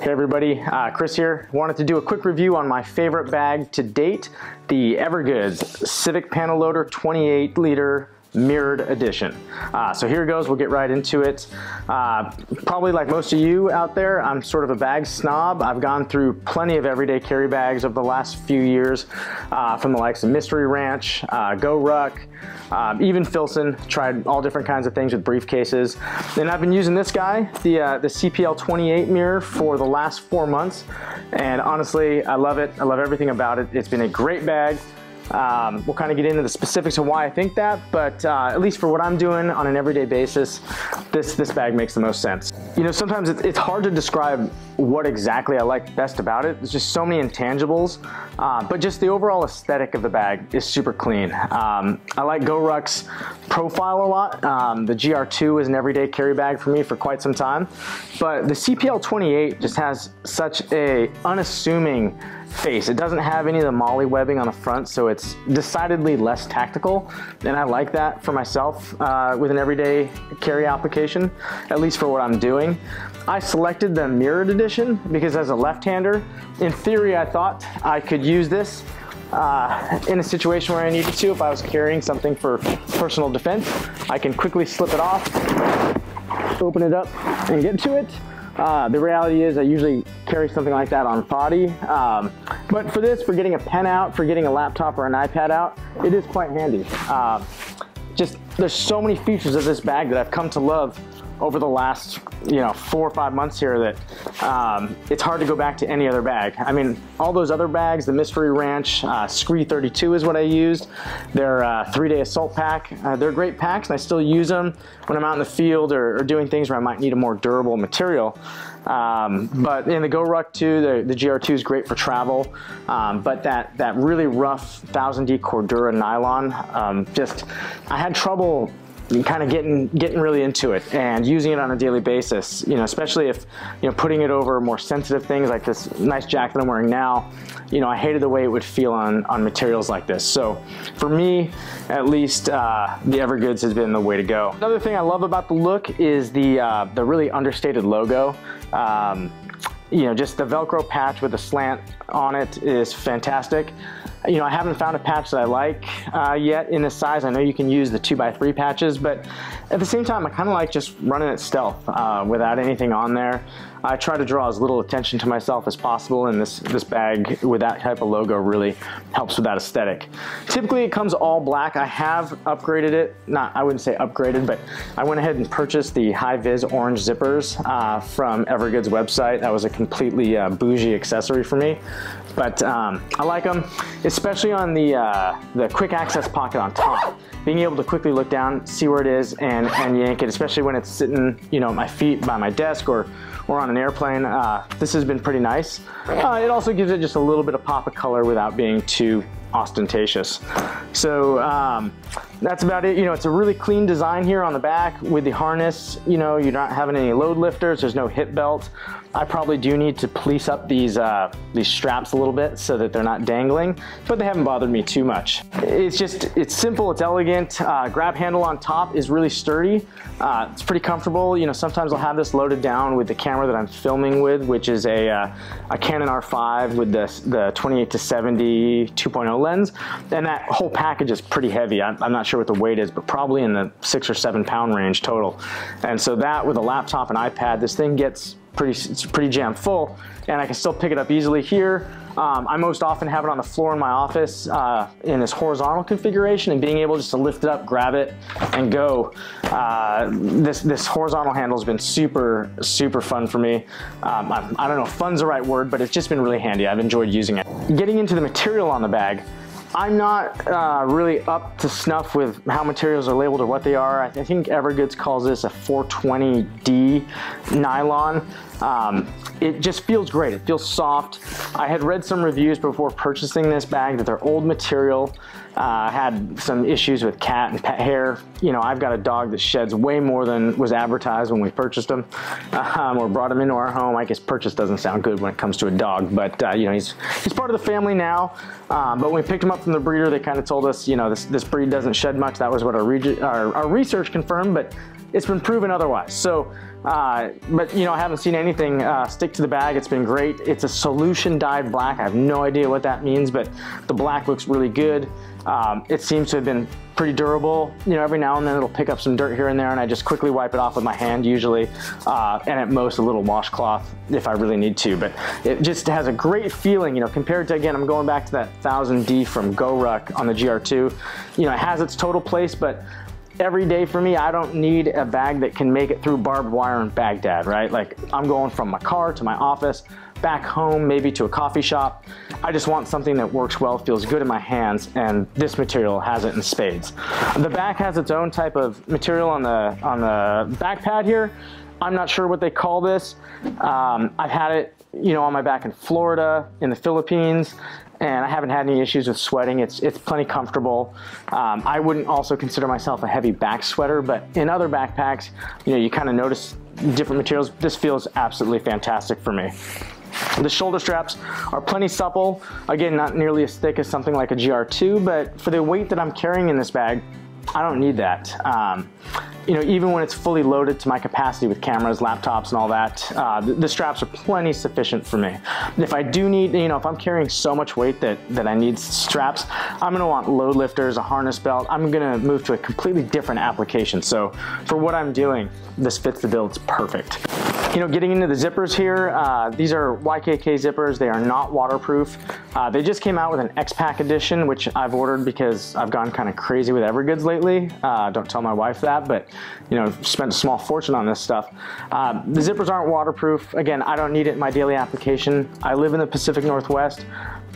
Hey everybody, Chris here. Wanted to do a quick review on my favorite bag to date, the Evergoods Civic Panel Loader 28 liter mirrored edition. So here goes, we'll get right into it. Probably like most of you out there, I'm sort of a bag snob. I've gone through plenty of everyday carry bags over the last few years, from the likes of Mystery Ranch, Go Ruck, even Filson. Tried all different kinds of things with briefcases. And I've been using this guy, the CPL 28 mirror, for the last 4 months. And honestly, I love it. I love everything about it. It's been a great bag. We'll kind of get into the specifics of why I think that, but at least for what I'm doing on an everyday basis, this bag makes the most sense. You know, sometimes it's hard to describe what exactly I like best about it. There's just so many intangibles, but just the overall aesthetic of the bag is super clean. I like Go Ruck's profile a lot. The GR2 is an everyday carry bag for me for quite some time, but the CPL 28 just has such a unassuming face. It doesn't have any of the molly webbing on the front, so it's decidedly less tactical, and I like that for myself with an everyday carry application, at least for what I'm doing. I selected the mirrored edition because as a left-hander, in theory I thought I could use this in a situation where I needed to. If I was carrying something for personal defense, I can quickly slip it off, open it up, and get to it. The reality is I usually carry something like that on body, but for this, for getting a pen out, for getting a laptop or an iPad out, it is quite handy. Just there's so many features of this bag that I've come to love over the last 4 or 5 months here that it's hard to go back to any other bag. I mean, all those other bags, the Mystery Ranch, Scree 32 is what I used. They're 3-day assault pack. They're great packs, and I still use them when I'm out in the field or doing things where I might need a more durable material. But in the Go Ruck 2, the GR2 is great for travel, but that really rough 1000D Cordura nylon, I had trouble kind of getting really into it and using it on a daily basis, especially if, putting it over more sensitive things like this nice jacket I'm wearing now. I hated the way it would feel on materials like this. So for me, at least, the Evergoods has been the way to go. Another thing I love about the look is the really understated logo. Just the Velcro patch with a slant on it is fantastic. I haven't found a patch that I like yet in this size. I know you can use the 2x3 patches, but at the same time, I kind of like just running it stealth without anything on there. I try to draw as little attention to myself as possible, and this bag with that type of logo really helps with that aesthetic. Typically, it comes all black. I have upgraded it. I wouldn't say upgraded, but I went ahead and purchased the high-vis orange zippers from Evergoods website. That was a completely bougie accessory for me. But I like them, especially on the quick access pocket on top. Being able to quickly look down, see where it is, and yank it, especially when it's sitting, at my feet by my desk or on an airplane. This has been pretty nice. It also gives it just a little bit of pop of color without being too ostentatious. So that's about it. It's a really clean design here on the back with the harness. You're not having any load lifters. There's no hip belt. I probably do need to police up these straps a little bit so that they're not dangling, but they haven't bothered me too much. It's simple, it's elegant. Grab handle on top is really sturdy. It's pretty comfortable. Sometimes I'll have this loaded down with the camera that I'm filming with, which is a Canon R5 with the 28-70 2.0 lens, and that whole package is pretty heavy. I'm not sure what the weight is, but probably in the 6 or 7 pound range total. And so that with a laptop and iPad, this thing gets it's pretty jam full, and I can still pick it up easily here. I most often have it on the floor in my office in this horizontal configuration, and being able just to lift it up, grab it, and go. This horizontal handle has been super fun for me. I don't know if fun's the right word, but it's just been really handy. I've enjoyed using it. Getting into the material on the bag, I'm not really up to snuff with how materials are labeled or what they are. I think Evergoods calls this a 420D nylon. It just feels great. It feels soft. I had read some reviews before purchasing this bag that they're old material, had some issues with cat and pet hair. I've got a dog that sheds way more than was advertised when we purchased him or brought him into our home. I guess purchase doesn't sound good when it comes to a dog, but he's part of the family now. But when we picked him up from the breeder, they kind of told us, this breed doesn't shed much. That was what our research confirmed, but it's been proven otherwise. So, but you know, I haven't seen anything stick to the bag. It's been great. It's a solution dyed black. I have no idea what that means, but the black looks really good. It seems to have been pretty durable. You know, every now and then it'll pick up some dirt here and there, and I just quickly wipe it off with my hand usually, and at most a little washcloth if I really need to. But it just has a great feeling, you know, compared to, again, I'm going back to that 1000D from GoRuck on the GR2. You know, it has its total place, but every day for me, I don't need a bag that can make it through barbed wire in Baghdad, right? Like, I'm going from my car to my office, back home, maybe to a coffee shop. I just want something that works well, feels good in my hands, and this material has it in spades. The back has its own type of material on the back pad here. I'm not sure what they call this. I've had it, you know, on my back in Florida, in the Philippines, and I haven't had any issues with sweating. It's plenty comfortable. I wouldn't also consider myself a heavy back sweater, but in other backpacks, you know, you kind of notice different materials. This feels absolutely fantastic for me. The shoulder straps are plenty supple. Again, not nearly as thick as something like a GR2, but for the weight that I'm carrying in this bag, I don't need that. You know, even when it's fully loaded to my capacity with cameras, laptops, and all that, the straps are plenty sufficient for me. If I do need, you know, if I'm carrying so much weight that I need straps, I'm gonna want load lifters, a harness belt. I'm gonna move to a completely different application. So for what I'm doing, this fits the bill, it's perfect. You know, getting into the zippers here, these are YKK zippers. They are not waterproof. They just came out with an X-Pack edition, which I've ordered because I've gone kind of crazy with Evergoods lately. Don't tell my wife that, but you know, spent a small fortune on this stuff. The zippers aren't waterproof. Again, I don't need it in my daily application. I live in the Pacific Northwest,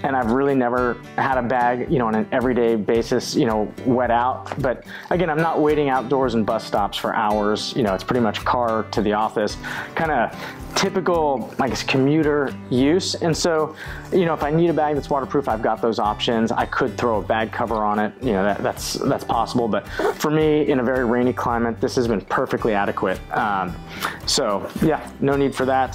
and I've really never had a bag, you know, on an everyday basis, you know, wet out. But again, I'm not waiting outdoors in bus stops for hours. You know, it's pretty much car to the office, kind of typical, I guess, commuter use. And so, you know, if I need a bag that's waterproof, I've got those options. I could throw a bag cover on it. You know, that's possible. But for me, in a very rainy climate, this has been perfectly adequate. So yeah, no need for that.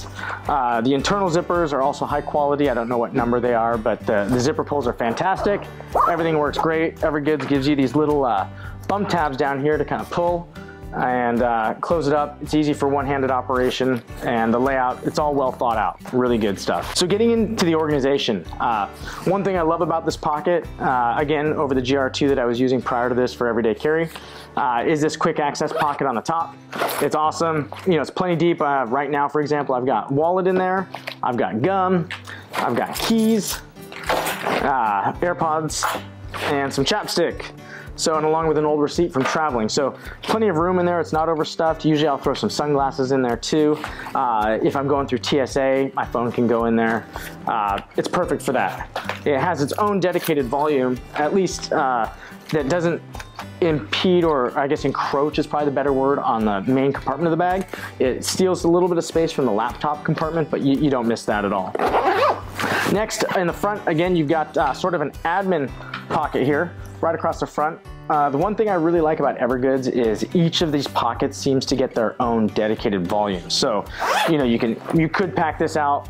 The internal zippers are also high quality. I don't know what number they are, but the zipper pulls are fantastic. Everything works great. Evergoods gives you these little thumb tabs down here to kind of pull and close it up. It's easy for one-handed operation, and the layout, it's all well thought out. Really good stuff. So getting into the organization, one thing I love about this pocket, again, over the GR2 that I was using prior to this for everyday carry, is this quick access pocket on the top. It's awesome. You know, it's plenty deep. Right now, for example, I've got wallet in there, I've got gum, I've got keys, AirPods, and some chapstick. So, and along with an old receipt from traveling. So plenty of room in there, it's not overstuffed. Usually I'll throw some sunglasses in there too. If I'm going through TSA, my phone can go in there. It's perfect for that. It has its own dedicated volume, at least that doesn't impede, or I guess encroach is probably the better word, on the main compartment of the bag. It steals a little bit of space from the laptop compartment, but you don't miss that at all. Next, in the front, again, you've got sort of an admin pocket here, right across the front. The one thing I really like about Evergoods is each of these pockets seems to get their own dedicated volume. So, you know, you could pack this out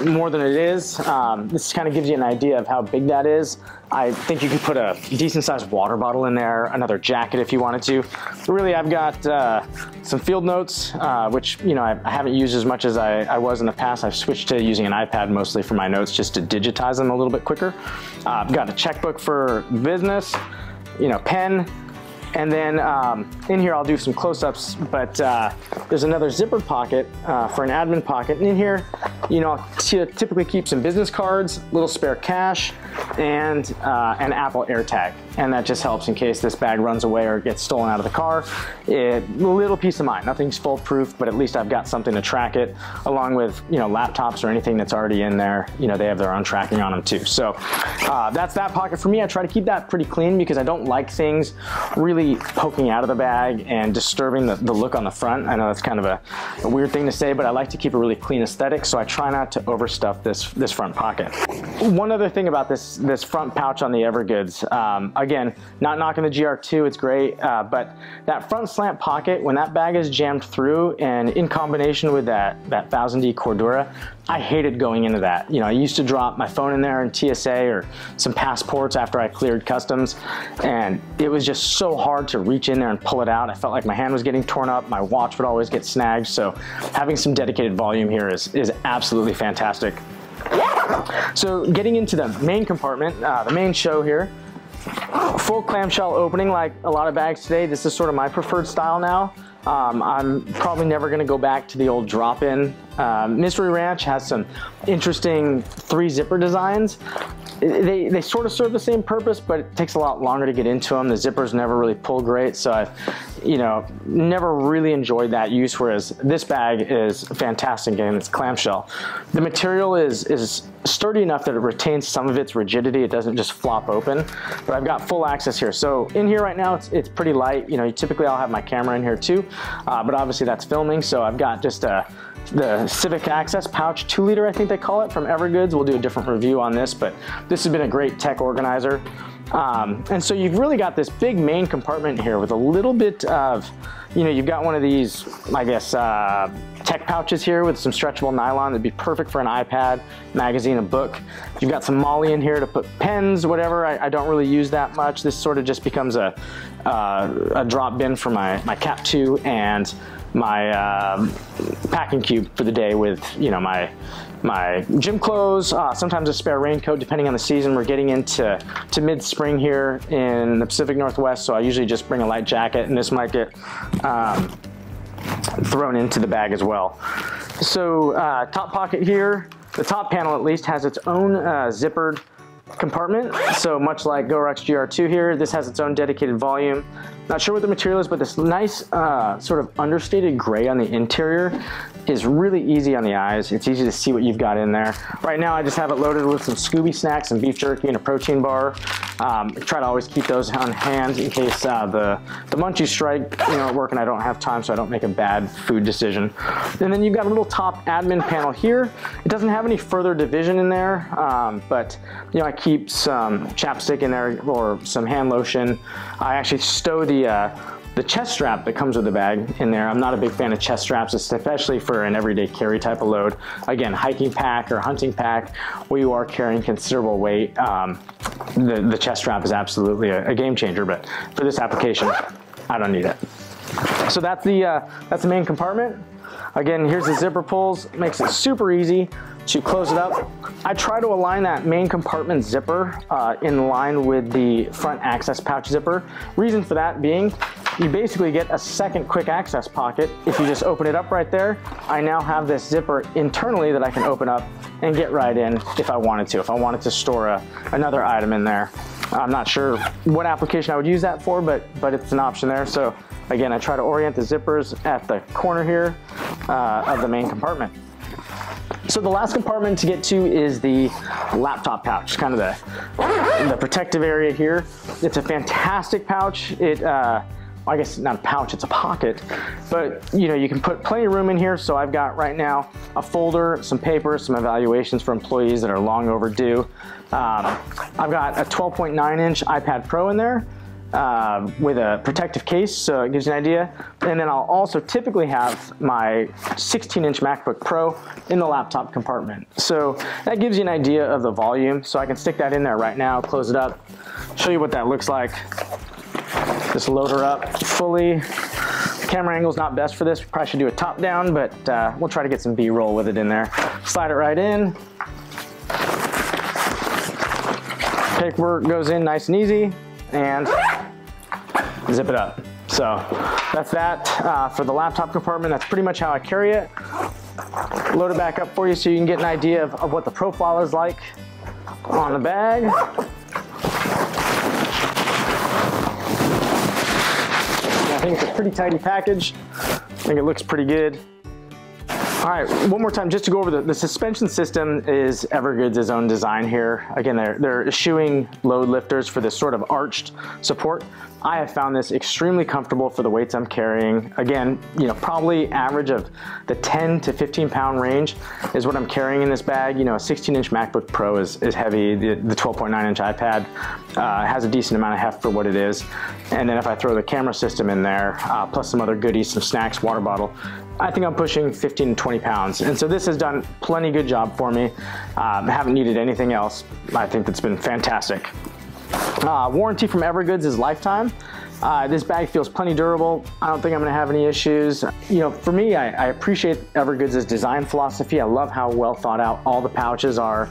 more than it is. This kind of gives you an idea of how big that is. I think you could put a decent sized water bottle in there, another jacket if you wanted to. Really, I've got some field notes, which, you know, I haven't used as much as I was in the past. I've switched to using an iPad mostly for my notes, just to digitize them a little bit quicker. I've got a checkbook for business, you know, pen, and then in here I'll do some close-ups, but there's another zippered pocket for an admin pocket. And in here, you know, typically keep some business cards, a little spare cash, and an Apple AirTag. And that just helps in case this bag runs away or gets stolen out of the car. A little peace of mind. Nothing's foolproof, but at least I've got something to track it, along with, you know, laptops or anything that's already in there. You know, they have their own tracking on them too. So that's that pocket for me. I try to keep that pretty clean because I don't like things really poking out of the bag and disturbing the look on the front. I know that's kind of a weird thing to say, but I like to keep a really clean aesthetic, so I try not to overstuff this front pocket. One other thing about this front pouch on the Evergoods, again, not knocking the GR2, it's great, but that front slant pocket, when that bag is jammed through, and in combination with that 1000D Cordura, I hated going into that. You know, I used to drop my phone in there in TSA or some passports after I cleared customs, and it was just so hard to reach in there and pull it out. I felt like my hand was getting torn up, my watch would always get snagged, so having some dedicated volume here is absolutely fantastic. So getting into the main compartment, the main show here, full clamshell opening like a lot of bags today. This is sort of my preferred style now. I'm probably never going to go back to the old drop-in. Mystery Ranch has some interesting 3-zipper designs. They sort of serve the same purpose, but it takes a lot longer to get into them. The zippers never really pull great, so I've, you know, never really enjoyed that use, whereas this bag is fantastic and it's clamshell. The material is sturdy enough that it retains some of its rigidity. It doesn't just flop open, but I've got full access here. So in here right now, it's pretty light. You know, typically I'll have my camera in here too, but obviously that's filming, so I've got just the Civic Access pouch, 2-liter I think they call it, from Evergoods. We'll do a different review on this, but this has been a great tech organizer. And so you've really got this big main compartment here with a little bit of, you know, you've got one of these, I guess, tech pouches here with some stretchable nylon that'd be perfect for an iPad, magazine, a book. You've got some MOLLE in here to put pens, whatever. I don't really use that much. This sort of just becomes a drop bin for my Cap 2 and my packing cube for the day with, you know, my gym clothes, sometimes a spare raincoat depending on the season. We're getting into mid-spring here in the Pacific Northwest, so I usually just bring a light jacket, and this might get thrown into the bag as well. So top pocket here, the top panel at least has its own zippered compartment. So much like GoRuck's GR2 here, this has its own dedicated volume. Not sure what the material is, but this nice sort of understated gray on the interior is really easy on the eyes. It's easy to see what you've got in there. Right now I just have it loaded with some Scooby snacks, some beef jerky, and a protein bar. Try to always keep those on hand in case the munchies strike, you know, at work and I don't have time, so I don't make a bad food decision. And then you've got a little top admin panel here. It doesn't have any further division in there, but you know, I keep some chapstick in there or some hand lotion. I actually stow the chest strap that comes with the bag in there. I'm not a big fan of chest straps, especially for an everyday carry type of load. Again, hiking pack or hunting pack where you are carrying considerable weight, the chest strap is absolutely a game changer, but for this application, I don't need it. So that's the main compartment. Again, here's the zipper pulls, makes it super easy to close it up. I try to align that main compartment zipper in line with the front access pouch zipper. Reason for that being, you basically get a second quick access pocket. If you just open it up right there, I now have this zipper internally that I can open up and get right in if I wanted to. If I wanted to store another item in there. I'm not sure what application I would use that for, but it's an option there. So again, I try to orient the zippers at the corner here of the main compartment. So the last compartment to get to is the laptop pouch, kind of the protective area here. It's a fantastic pouch. I guess not a pouch, it's a pocket, but you know, you can put plenty of room in here. So I've got right now a folder, some papers, some evaluations for employees that are long overdue. I've got a 12.9-inch iPad Pro in there with a protective case, so it gives you an idea. And then I'll also typically have my 16-inch MacBook Pro in the laptop compartment. So that gives you an idea of the volume. So I can stick that in there right now, close it up, show you what that looks like. Just load her up fully. Camera angle's not best for this. We probably should do a top down, but we'll try to get some B-roll with it in there. Slide it right in. Paperwork goes in nice and easy, and zip it up. So that's that for the laptop compartment. That's pretty much how I carry it. Load it back up for you so you can get an idea of what the profile is like on the bag. I think it's a pretty tidy package. I think it looks pretty good. All right, one more time, just to go over the suspension system is Evergoods' own design here. Again, they're eschewing load lifters for this sort of arched support. I have found this extremely comfortable for the weights I'm carrying. Again, you know, probably average of the 10 to 15 pound range is what I'm carrying in this bag. You know, a 16-inch MacBook Pro is heavy. The 12.9-inch iPad has a decent amount of heft for what it is. And then if I throw the camera system in there, plus some other goodies, some snacks, water bottle, I think I'm pushing 15 to 20 pounds. And so this has done plenty good job for me. Haven't needed anything else. I think that's been fantastic. Warranty from Evergoods is lifetime. This bag feels plenty durable. I don't think I'm gonna have any issues. You know, for me, I appreciate Evergoods' design philosophy. I love how well thought out all the pouches are.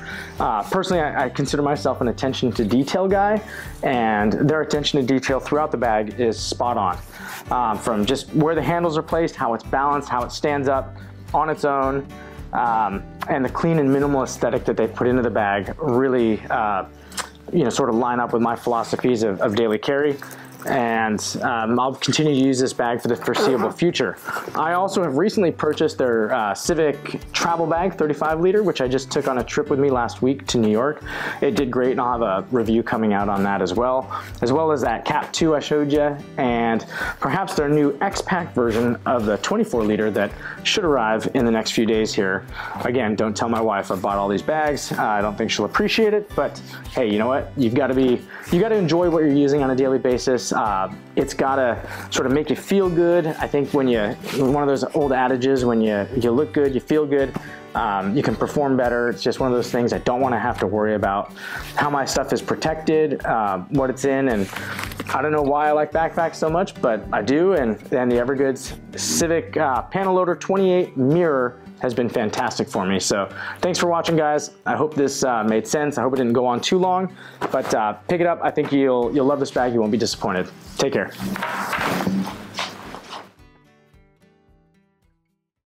Personally, I consider myself an attention to detail guy, and their attention to detail throughout the bag is spot on. From just where the handles are placed, how it's balanced, how it stands up on its own, and the clean and minimal aesthetic that they put into the bag really you know, sort of line up with my philosophies of daily carry. And I'll continue to use this bag for the foreseeable future. I also have recently purchased their Civic travel bag, 35 liter, which I just took on a trip with me last week to New York. It did great, and I'll have a review coming out on that as well as that Cap 2 I showed you, and perhaps their new X-Pack version of the 24 liter that should arrive in the next few days here. Again, don't tell my wife I bought all these bags. I don't think she'll appreciate it, but hey, you know what? You gotta enjoy what you're using on a daily basis. It's gotta sort of make you feel good. I think when one of those old adages, when you look good, you feel good, you can perform better. It's just one of those things. I don't want to have to worry about how my stuff is protected, what it's in, and I don't know why I like backpacks so much, but I do, and the Evergoods Civic Panel Loader 28 mirror has been fantastic for me. So thanks for watching, guys. I hope this made sense. I hope it didn't go on too long, but pick it up. I think you'll love this bag. You won't be disappointed. Take care.